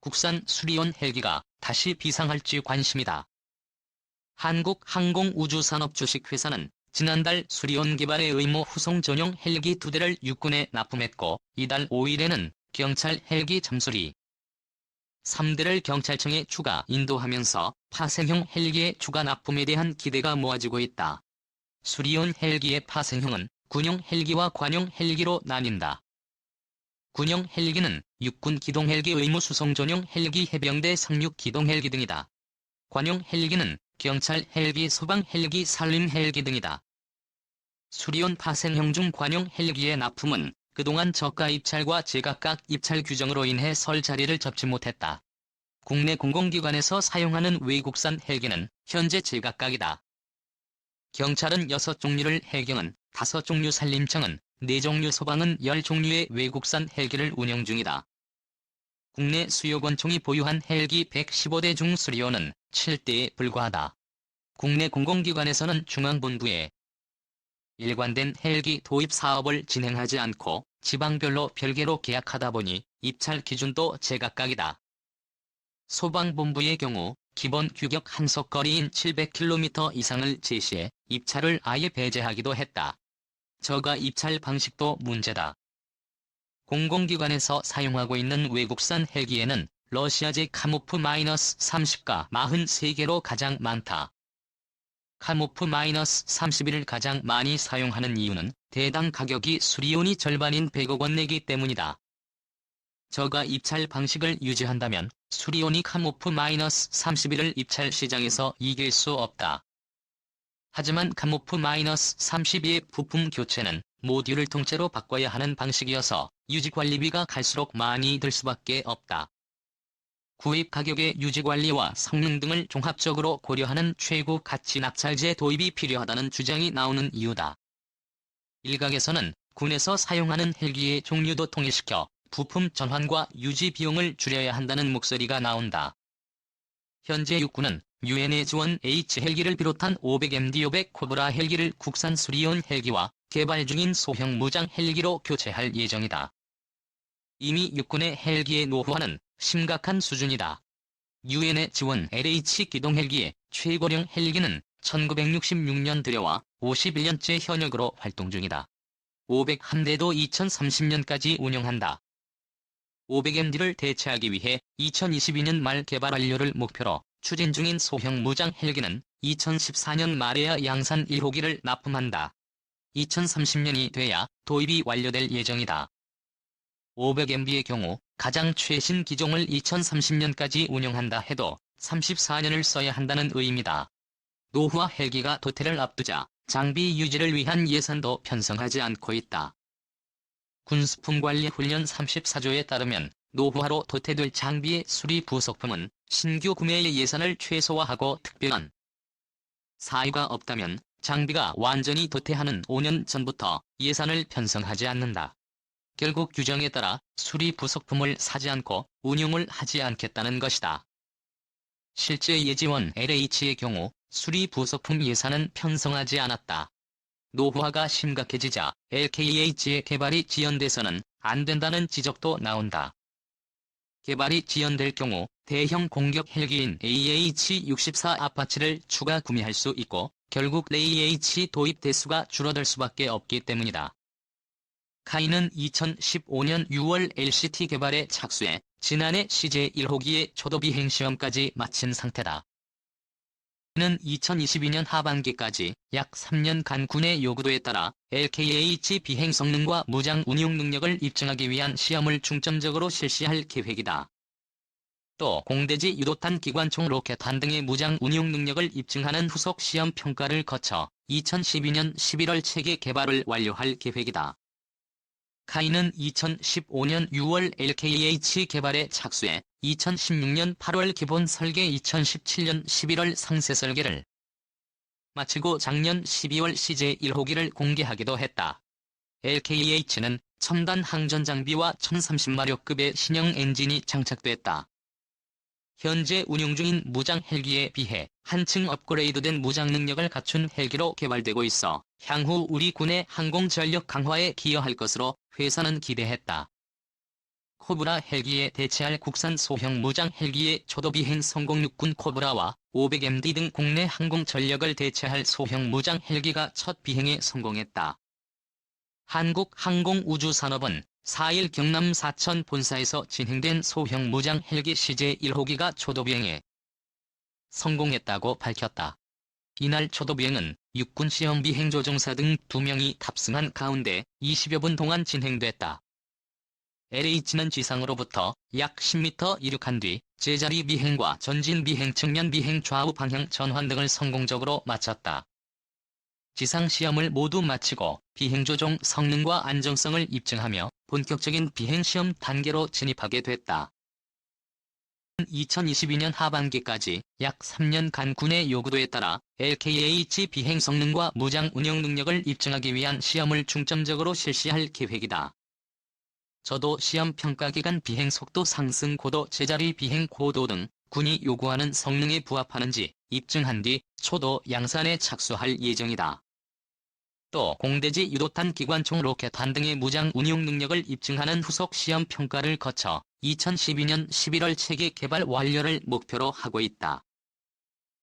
국산 수리온 헬기가 다시 비상할지 관심이다. 한국항공우주산업 주식회사는 지난달 수리온 개발의 의무 후송 전용 헬기 2대를 육군에 납품했고 이달 5일에는 경찰 헬기 잠수리 3대를 경찰청에 추가 인도하면서 파생형 헬기의 추가 납품에 대한 기대가 모아지고 있다. 수리온 헬기의 파생형은 군용 헬기와 관용 헬기로 나뉜다. 군용 헬기는 육군 기동헬기 의무 수송 전용 헬기 해병대 상륙 기동헬기 등이다. 관용 헬기는 경찰 헬기, 소방 헬기, 산림 헬기 등이다. 수리온 파생형 중 관용 헬기의 납품은 그동안 저가 입찰과 제각각 입찰 규정으로 인해 설 자리를 잡지 못했다. 국내 공공기관에서 사용하는 외국산 헬기는 현재 제각각이다. 경찰은 6종류를 해경은 5종류 산림청은 4종류 소방은 10종류의 외국산 헬기를 운영 중이다. 국내 수요권총이 보유한 헬기 115대 중 수리온은 7대에 불과하다. 국내 공공기관에서는 중앙본부에 일관된 헬기 도입 사업을 진행하지 않고 지방별로 별개로 계약하다 보니 입찰 기준도 제각각이다. 소방본부의 경우 기본 규격 한속거리인 700km 이상을 제시해 입찰을 아예 배제하기도 했다. 저가 입찰 방식도 문제다. 공공기관에서 사용하고 있는 외국산 헬기에는 러시아제 카모프-30가 43개로 가장 많다. 카모프-31을 가장 많이 사용하는 이유는 대당 가격이 수리온이 절반인 100억 원 내기 때문이다. 저가 입찰 방식을 유지한다면 수리온이 카모프-31을 입찰 시장에서 이길 수 없다. 하지만 카모프-32의 부품 교체는 모듈을 통째로 바꿔야 하는 방식이어서 유지관리비가 갈수록 많이 들 수밖에 없다. 구입 가격의 유지관리와 성능 등을 종합적으로 고려하는 최고 가치 낙찰제 도입이 필요하다는 주장이 나오는 이유다. 일각에서는 군에서 사용하는 헬기의 종류도 통일시켜 부품 전환과 유지 비용을 줄여야 한다는 목소리가 나온다. 현재 육군은 유엔의 지원 H 헬기를 비롯한 500MD-500 코브라 헬기를 국산 수리온 헬기와 개발 중인 소형 무장 헬기로 교체할 예정이다. 이미 육군의 헬기의 노후화는 심각한 수준이다. 유엔의 지원 LH 기동헬기의 최고령 헬기는 1966년 들여와 51년째 현역으로 활동 중이다. 501대도 2030년까지 운영한다. 500MD를 대체하기 위해 2022년 말 개발 완료를 목표로 추진 중인 소형 무장 헬기는 2014년 말에야 양산 1호기를 납품한다. 2030년이 돼야 도입이 완료될 예정이다. 500MD의 경우 가장 최신 기종을 2030년까지 운영한다 해도 34년을 써야 한다는 의미다. 노후화 헬기가 도태를 앞두자 장비 유지를 위한 예산도 편성하지 않고 있다. 군수품관리훈련 34조에 따르면 노후화로 도태될 장비의 수리 부속품은 신규 구매의 예산을 최소화하고 특별한 사유가 없다면 장비가 완전히 도태하는 5년 전부터 예산을 편성하지 않는다. 결국 규정에 따라 수리 부속품을 사지 않고 운용을 하지 않겠다는 것이다. 실제 예지원 LH의 경우 수리 부속품 예산은 편성하지 않았다. 노후화가 심각해지자 LKH의 개발이 지연돼서는 안 된다는 지적도 나온다. 개발이 지연될 경우 대형 공격 헬기인 AH-64 아파치를 추가 구매할 수 있고 결국 AH 도입 대수가 줄어들 수밖에 없기 때문이다. 카이는 2015년 6월 LCT 개발에 착수해 지난해 CJ 1호기의 초도 비행 시험까지 마친 상태다. 는 2022년 하반기까지 약 3년간 군의 요구도에 따라 LKH 비행 성능과 무장 운용 능력을 입증하기 위한 시험을 중점적으로 실시할 계획이다. 또 공대지 유도탄 기관총 로켓탄 등의 무장 운용 능력을 입증하는 후속 시험 평가를 거쳐 2012년 11월 체계 개발을 완료할 계획이다. 카이는 2015년 6월 LKH 개발에 착수해 2016년 8월 기본 설계 2017년 11월 상세 설계를 마치고 작년 12월 CJ 1호기를 공개하기도 했다. LKH는 첨단 항전 장비와 1030마력급의 신형 엔진이 장착됐다. 현재 운용 중인 무장 헬기에 비해 한층 업그레이드된 무장 능력을 갖춘 헬기로 개발되고 있어 향후 우리 군의 항공 전력 강화에 기여할 것으로 회사는 기대했다. 코브라 헬기에 대체할 국산 소형 무장 헬기의 초도 비행 성공. 육군 코브라와 500MD 등 국내 항공 전력을 대체할 소형 무장 헬기가 첫 비행에 성공했다. 한국항공우주산업은 4일 경남 사천 본사에서 진행된 소형 무장 헬기 CJ1호기가 초도 비행에 성공했다고 밝혔다. 이날 초도 비행은 육군 시험 비행 조종사 등 2명이 탑승한 가운데 20여 분 동안 진행됐다. LH는 지상으로부터 약 10m 이륙한 뒤 제자리 비행과 전진 비행, 측면 비행, 좌우 방향 전환 등을 성공적으로 마쳤다. 지상 시험을 모두 마치고 비행 조종 성능과 안정성을 입증하며 본격적인 비행 시험 단계로 진입하게 됐다. 2022년 하반기까지 약 3년간 군의 요구도에 따라 LKH 비행 성능과 무장 운영 능력을 입증하기 위한 시험을 중점적으로 실시할 계획이다. 저도 시험 평가 기간 비행 속도 상승 고도, 제자리 비행 고도 등 군이 요구하는 성능에 부합하는지 입증한 뒤 초도 양산에 착수할 예정이다. 또 공대지 유도탄 기관총 로켓탄 등의 무장 운용 능력을 입증하는 후속 시험 평가를 거쳐 2012년 11월 체계 개발 완료를 목표로 하고 있다.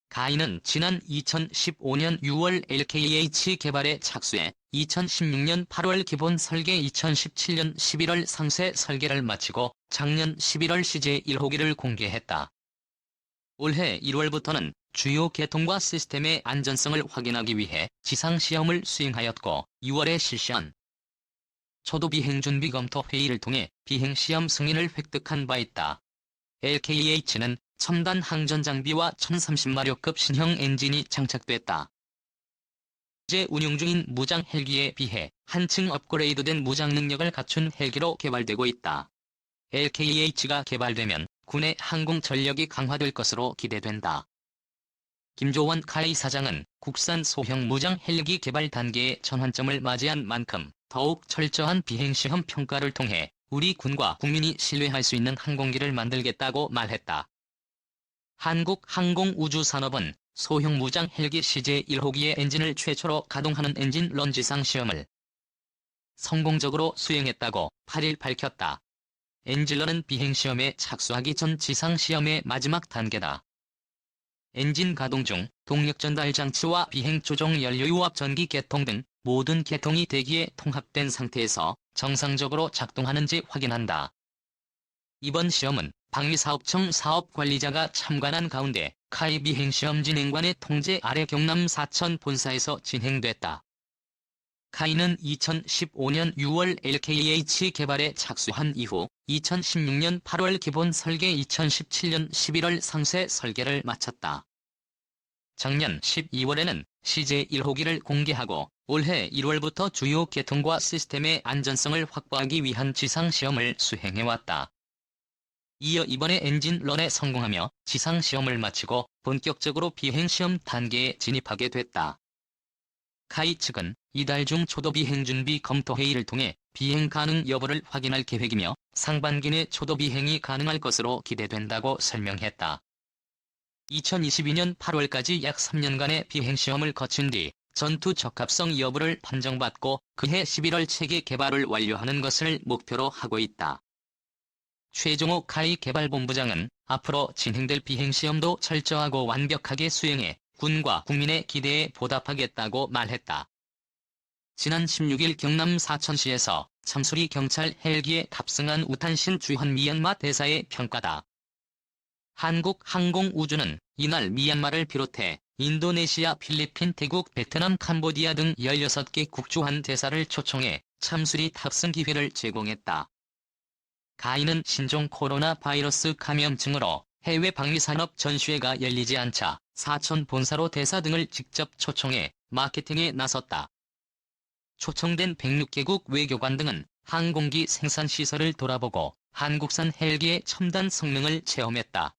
카이는 지난 2015년 6월 LKH 개발에 착수해 2016년 8월 기본 설계, 2017년 11월 상세 설계를 마치고 작년 11월 CJ1호기를 공개했다. 올해 1월부터는 주요 계통과 시스템의 안전성을 확인하기 위해 지상시험을 수행하였고 6월에 실시한 초도 비행 준비 검토 회의를 통해 비행시험 승인을 획득한 바 있다. LKH는 첨단 항전 장비와 1030마력급 신형 엔진이 장착됐다. 현재 운용 중인 무장 헬기에 비해 한층 업그레이드된 무장 능력을 갖춘 헬기로 개발되고 있다. LKH가 개발되면 군의 항공 전력이 강화될 것으로 기대된다. 김조원 카이 사장은 국산 소형 무장 헬기 개발 단계의 전환점을 맞이한 만큼 더욱 철저한 비행시험 평가를 통해 우리 군과 국민이 신뢰할 수 있는 항공기를 만들겠다고 말했다. 한국항공우주산업은 소형 무장 헬기 CJ1호기의 엔진을 최초로 가동하는 엔진 런 지상 시험을 성공적으로 수행했다고 8일 밝혔다. 엔진런은 비행시험에 착수하기 전 지상시험의 마지막 단계다. 엔진 가동 중 동력 전달 장치와 비행 조종 연료유압 전기 계통 등 모든 계통이 대기에 통합된 상태에서 정상적으로 작동하는지 확인한다. 이번 시험은 방위사업청 사업관리자가 참관한 가운데 카이 비행시험 진행관의 통제 아래 경남 사천 본사에서 진행됐다. 카이는 2015년 6월 LKH 개발에 착수한 이후 2016년 8월 기본 설계, 2017년 11월 상세 설계를 마쳤다. 작년 12월에는 CJ1호기를 공개하고 올해 1월부터 주요 계통과 시스템의 안전성을 확보하기 위한 지상시험을 수행해왔다. 이어 이번에 엔진런에 성공하며 지상시험을 마치고 본격적으로 비행시험 단계에 진입하게 됐다. 카이 측은 이달 중 초도 비행 준비 검토 회의를 통해 비행 가능 여부를 확인할 계획이며 상반기 내 초도 비행이 가능할 것으로 기대된다고 설명했다. 2022년 8월까지 약 3년간의 비행시험을 거친 뒤 전투 적합성 여부를 판정받고 그해 11월 체계 개발을 완료하는 것을 목표로 하고 있다. 최종호 카이 개발본부장은 앞으로 진행될 비행시험도 철저하고 완벽하게 수행해 군과 국민의 기대에 보답하겠다고 말했다. 지난 16일 경남 사천시에서 참수리 경찰 헬기에 탑승한 우탄신 주한 미얀마 대사의 평가다. 한국항공우주는 이날 미얀마를 비롯해 인도네시아, 필리핀, 태국, 베트남, 캄보디아 등 16개국 주한 대사를 초청해 참수리 탑승 기회를 제공했다. 카이는 신종 코로나 바이러스 감염증으로 해외 방위산업 전시회가 열리지 않자 사천 본사로 대사 등을 직접 초청해 마케팅에 나섰다. 초청된 106개국 외교관 등은 항공기 생산 시설을 돌아보고 한국산 헬기의 첨단 성능을 체험했다.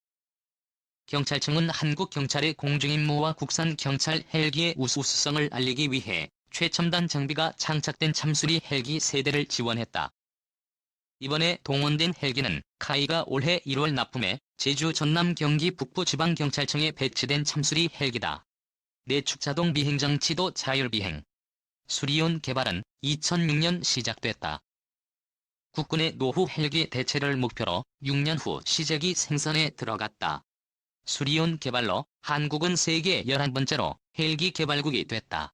경찰청은 한국 경찰의 공중임무와 국산 경찰 헬기의 우수성을 알리기 위해 최첨단 장비가 장착된 참수리 헬기 3대를 지원했다. 이번에 동원된 헬기는 카이가 올해 1월 납품해 제주, 전남, 경기 북부지방경찰청에 배치된 참수리 헬기다. 내축 자동 비행장치도 자율비행. 수리온 개발은 2006년 시작됐다. 국군의 노후 헬기 대체를 목표로 6년 후 시제기 생산에 들어갔다. 수리온 개발로 한국은 세계 11번째로 헬기 개발국이 됐다.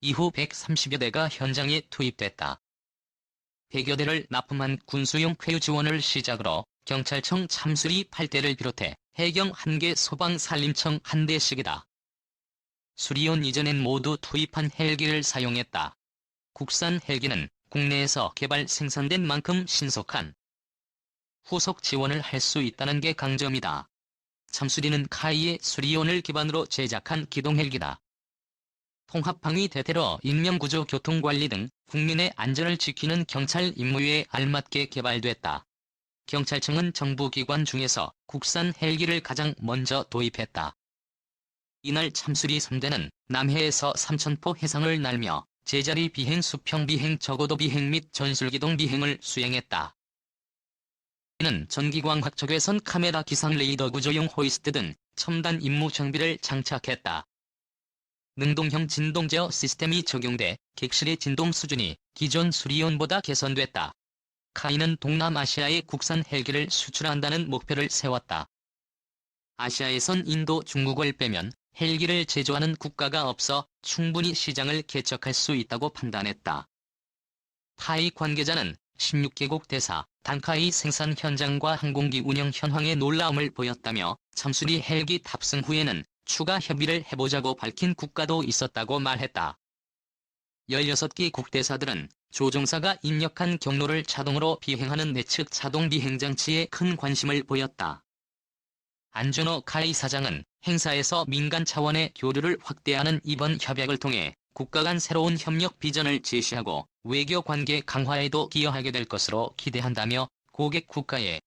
이후 130여 대가 현장에 투입됐다. 100여 대를 납품한 군수용 쾌유 지원을 시작으로 경찰청 참수리 8대를 비롯해 해경 1개, 소방 산림청 1대씩이다. 수리온 이전엔 모두 투입한 헬기를 사용했다. 국산 헬기는 국내에서 개발 생산된 만큼 신속한 후속 지원을 할 수 있다는 게 강점이다. 참수리는 카이의 수리온을 기반으로 제작한 기동헬기다. 통합방위 대테러 인명구조 교통관리 등 국민의 안전을 지키는 경찰 임무에 알맞게 개발됐다. 경찰청은 정부기관 중에서 국산 헬기를 가장 먼저 도입했다. 이날 참수리 3대는 남해에서 삼천포 해상을 날며 제자리 비행, 수평 비행, 저고도 비행 및 전술기동 비행을 수행했다. 이는 전기광학 적외선 카메라, 기상 레이더, 구조용 호이스트 등 첨단 임무 장비를 장착했다. 능동형 진동 제어 시스템이 적용돼 객실의 진동 수준이 기존 수리온보다 개선됐다. 카이는 동남아시아에 국산 헬기를 수출한다는 목표를 세웠다. 아시아에선 인도, 중국을 빼면 헬기를 제조하는 국가가 없어 충분히 시장을 개척할 수 있다고 판단했다. 카이 관계자는 16개국 대사, 단카이 생산 현장과 항공기 운영 현황에 놀라움을 보였다며 참수리 헬기 탑승 후에는 추가 협의를 해보자고 밝힌 국가도 있었다고 말했다. 16개 국대사들은 조종사가 입력한 경로를 자동으로 비행하는 내측 자동 비행장치에 큰 관심을 보였다. 안준호 카이 사장은 행사에서 민간 차원의 교류를 확대하는 이번 협약을 통해 국가 간 새로운 협력 비전을 제시하고 외교 관계 강화에도 기여하게 될 것으로 기대한다며 고객 국가의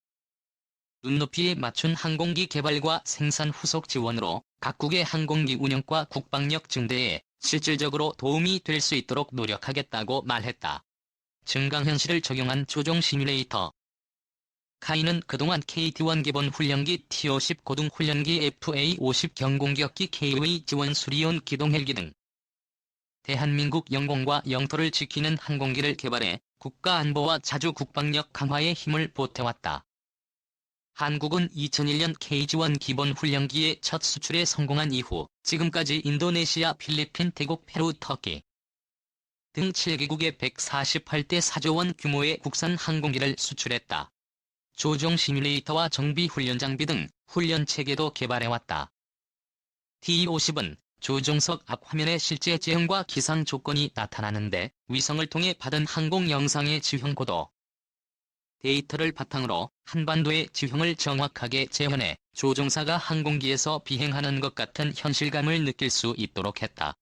눈높이에 맞춘 항공기 개발과 생산 후속 지원으로 각국의 항공기 운영과 국방력 증대에 실질적으로 도움이 될 수 있도록 노력하겠다고 말했다. 증강현실을 적용한 조종 시뮬레이터. 카이는 그동안 KT-1 기본 훈련기, T-50 고등 훈련기, FA-50 경공격기, KV 지원 수리온 기동헬기 등 대한민국 영공과 영토를 지키는 항공기를 개발해 국가 안보와 자주 국방력 강화에 힘을 보태왔다. 한국은 2001년 KG-1 기본 훈련기의 첫 수출에 성공한 이후 지금까지 인도네시아, 필리핀, 태국, 페루, 터키 등 7개국에 148대 4조 원 규모의 국산 항공기를 수출했다. 조종 시뮬레이터와 정비 훈련 장비 등 훈련 체계도 개발해왔다. T-50은 조종석 앞 화면에 실제 제형과 기상 조건이 나타나는데 위성을 통해 받은 항공 영상의 지형 고도 데이터를 바탕으로 한반도의 지형을 정확하게 재현해 조종사가 항공기에서 비행하는 것 같은 현실감을 느낄 수 있도록 했다.